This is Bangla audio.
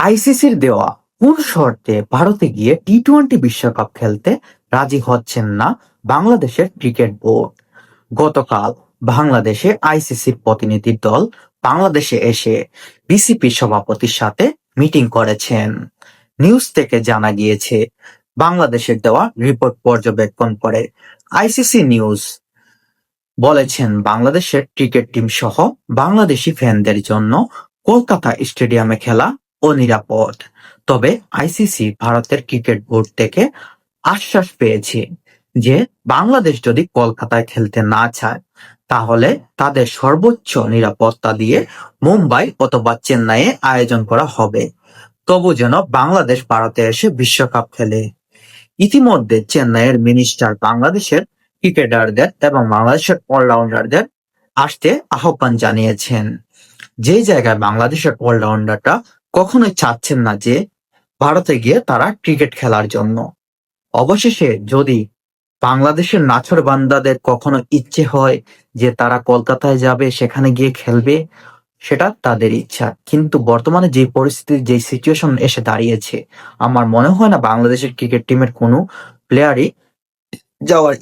আইসিসির দেওয়া কোন শর্তে ভারতে গিয়ে টি-টোয়েন্টি বিশ্বকাপ খেলতে রাজি হচ্ছেন না বাংলাদেশের ক্রিকেট বোর্ড? গতকাল বাংলাদেশে আইসিসির প্রতিনিধি দল বাংলাদেশে এসে বিসিবি সভাপতির সাথে মিটিং করেছেন। নিউজ থেকে জানা গিয়েছে, বাংলাদেশের দেওয়া রিপোর্ট পর্যবেক্ষণ করে আইসিসি নিউজ বলেছেন, বাংলাদেশের ক্রিকেট টিম সহ বাংলাদেশি ফ্যানদের জন্য কলকাতা স্টেডিয়ামে খেলা অনিরাপদ। তবে আইসিসি ভারতের ক্রিকেট বোর্ড থেকে আশ্বাস পেয়েছে যে বাংলাদেশ যদি কলকাতায় খেলতে না চায় তাহলে তাদের সর্বোচ্চ নিরাপত্তা দিয়ে মুম্বাই অথবা চেন্নাইয়ে আয়োজন করা হবে, তবু যেন বাংলাদেশ ভারতে এসে বিশ্বকাপ খেলে। ইতিমধ্যে চেন্নাইয়ের মিনিস্টার বাংলাদেশের ক্রিকেটারদের এবং বাংলাদেশের অলরাউন্ডারদের আসতে আহ্বান জানিয়েছেন। যে জায়গায় বাংলাদেশের অলরাউন্ডাররা কখনোই চাচ্ছেন না যে ভারতে গিয়ে তারা ক্রিকেট খেলার জন্য। অবশেষে যদি বাংলাদেশের নাছোড়বান্দাদের কখনো ইচ্ছে হয় যে তারা কলকাতায় যাবে, সেখানে গিয়ে খেলবে, সেটা তাদের ইচ্ছা। কিন্তু বর্তমানে যে পরিস্থিতি, যে সিচুয়েশন এসে দাঁড়িয়েছে, আমার মনে হয় না বাংলাদেশের ক্রিকেট টিমের কোনো প্লেয়ারই যাওয়ার